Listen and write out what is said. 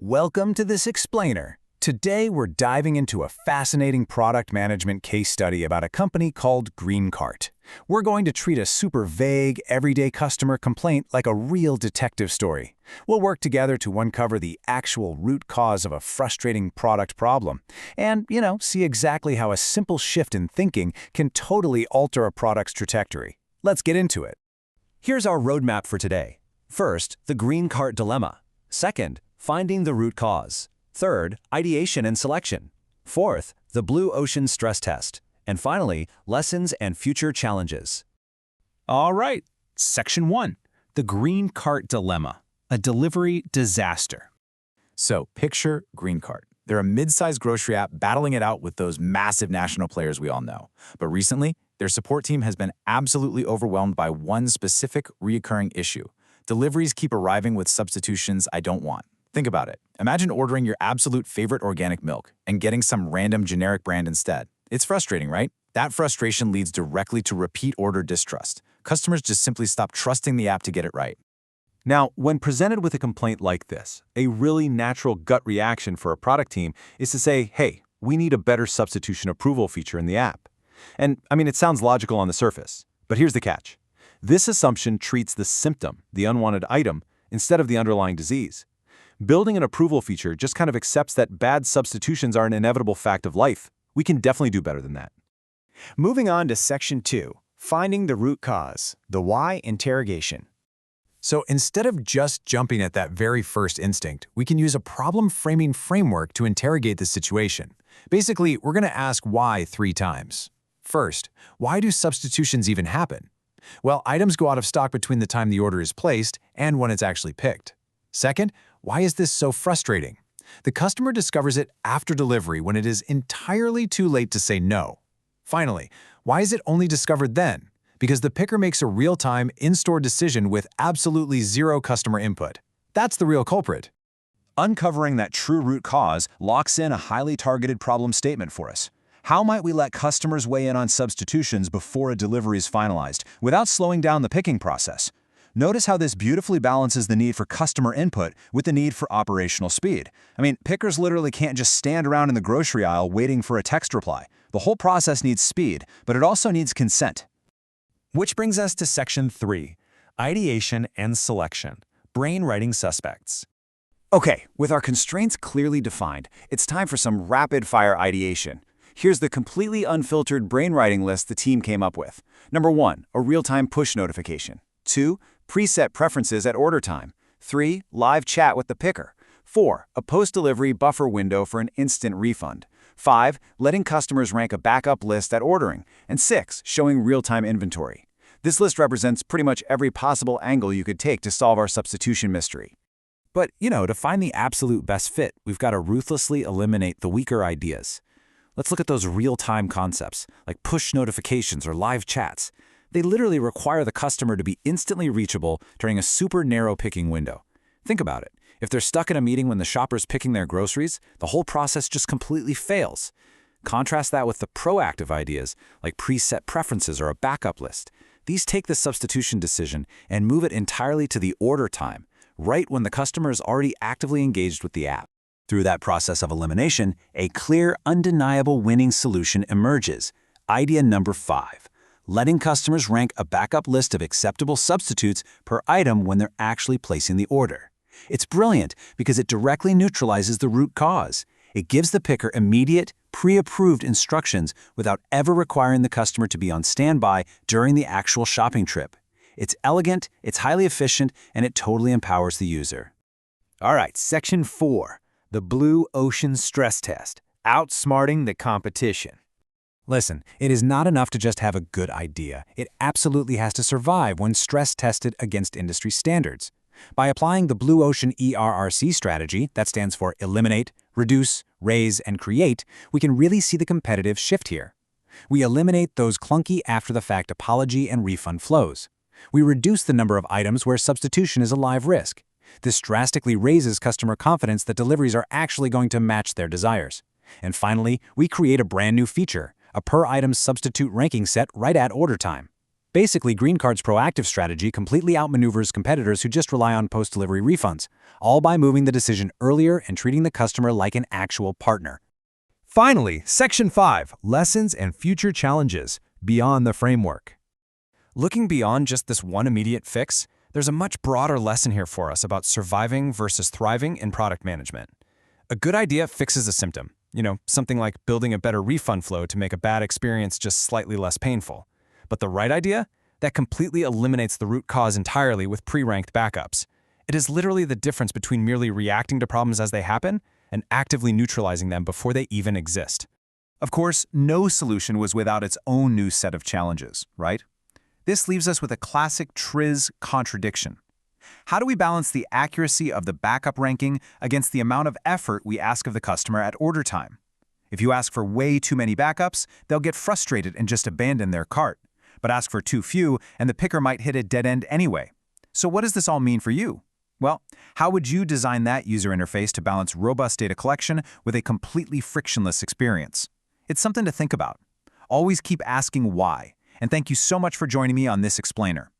Welcome to this explainer. Today we're diving into a fascinating product management case study about a company called GreenCart. We're going to treat a super vague, everyday customer complaint like a real detective story. We'll work together to uncover the actual root cause of a frustrating product problem and, see exactly how a simple shift in thinking can totally alter a product's trajectory. Let's get into it. Here's our roadmap for today. First, the GreenCart dilemma. Second, finding the root cause. Third, ideation and selection. Fourth, the blue ocean stress test. And finally, lessons and future challenges. All right, Section 1, the GreenCart dilemma, a delivery disaster. So picture GreenCart. They're a mid-sized grocery app battling it out with those massive national players we all know. But recently, their support team has been absolutely overwhelmed by one specific recurring issue. Deliveries keep arriving with substitutions I don't want. Think about it. Imagine ordering your absolute favorite organic milk and getting some random generic brand instead. It's frustrating, right? That frustration leads directly to repeat order distrust. Customers just simply stop trusting the app to get it right. Now, when presented with a complaint like this, a really natural gut reaction for a product team is to say, hey, we need a better substitution approval feature in the app. And, it sounds logical on the surface, but here's the catch. This assumption treats the symptom, the unwanted item, instead of the underlying disease. Building an approval feature just kind of accepts that bad substitutions are an inevitable fact of life. We can definitely do better than that. Moving on to Section 2, finding the root cause, the why interrogation. So instead of just jumping at that very first instinct, we can use a problem-framing framework to interrogate the situation. Basically, we're going to ask why 3 times. First, why do substitutions even happen? Well, items go out of stock between the time the order is placed and when it's actually picked. Second, why is this so frustrating? The customer discovers it after delivery when it is entirely too late to say no. Finally, why is it only discovered then? Because the picker makes a real-time, in-store decision with absolutely zero customer input. That's the real culprit. Uncovering that true root cause locks in a highly targeted problem statement for us. How might we let customers weigh in on substitutions before a delivery is finalized without slowing down the picking process? Notice how this beautifully balances the need for customer input with the need for operational speed. Pickers literally can't just stand around in the grocery aisle waiting for a text reply. The whole process needs speed, but it also needs consent. Which brings us to Section 3, ideation and selection, brainwriting suspects. Okay, with our constraints clearly defined, it's time for some rapid-fire ideation. Here's the completely unfiltered brainwriting list the team came up with. Number 1, a real-time push notification. 2, preset preferences at order time. 3, live chat with the picker. 4, a post-delivery buffer window for an instant refund. 5, letting customers rank a backup list at ordering. And 6, showing real-time inventory. This list represents pretty much every possible angle you could take to solve our substitution mystery. But, to find the absolute best fit, we've got to ruthlessly eliminate the weaker ideas. Let's look at those real-time concepts, like push notifications or live chats. They literally require the customer to be instantly reachable during a super narrow picking window. Think about it. If they're stuck in a meeting when the shopper's picking their groceries, the whole process just completely fails. Contrast that with the proactive ideas, like preset preferences or a backup list. These take the substitution decision and move it entirely to the order time, right when the customer is already actively engaged with the app. Through that process of elimination, a clear, undeniable winning solution emerges. Idea number 5. Letting customers rank a backup list of acceptable substitutes per item when they're actually placing the order. It's brilliant because it directly neutralizes the root cause. It gives the picker immediate, pre-approved instructions without ever requiring the customer to be on standby during the actual shopping trip. It's elegant, it's highly efficient, and it totally empowers the user. All right, Section 4, the blue ocean stress test, outsmarting the competition. Listen, it is not enough to just have a good idea. It absolutely has to survive when stress tested against industry standards. By applying the Blue Ocean ERRC strategy, that stands for Eliminate, Reduce, Raise, and Create, we can really see the competitive shift here. We eliminate those clunky after-the-fact apology and refund flows. We reduce the number of items where substitution is a live risk. This drastically raises customer confidence that deliveries are actually going to match their desires. And finally, we create a brand new feature, a per-item substitute ranking set right at order time. Basically, GreenCart's proactive strategy completely outmaneuvers competitors who just rely on post-delivery refunds, all by moving the decision earlier and treating the customer like an actual partner. Finally, Section 5, Lessons and Future Challenges, Beyond the Framework. Looking beyond just this one immediate fix, there's a much broader lesson here for us about surviving versus thriving in product management. A good idea fixes a symptom, something like building a better refund flow to make a bad experience just slightly less painful. But the right idea? That completely eliminates the root cause entirely with pre-ranked backups. It is literally the difference between merely reacting to problems as they happen and actively neutralizing them before they even exist. Of course, no solution was without its own new set of challenges, right? This leaves us with a classic TRIZ contradiction. How do we balance the accuracy of the backup ranking against the amount of effort we ask of the customer at order time? If you ask for way too many backups, they'll get frustrated and just abandon their cart. But ask for too few, and the picker might hit a dead end anyway. So what does this all mean for you? Well, how would you design that user interface to balance robust data collection with a completely frictionless experience? It's something to think about. Always keep asking why. And thank you so much for joining me on this explainer.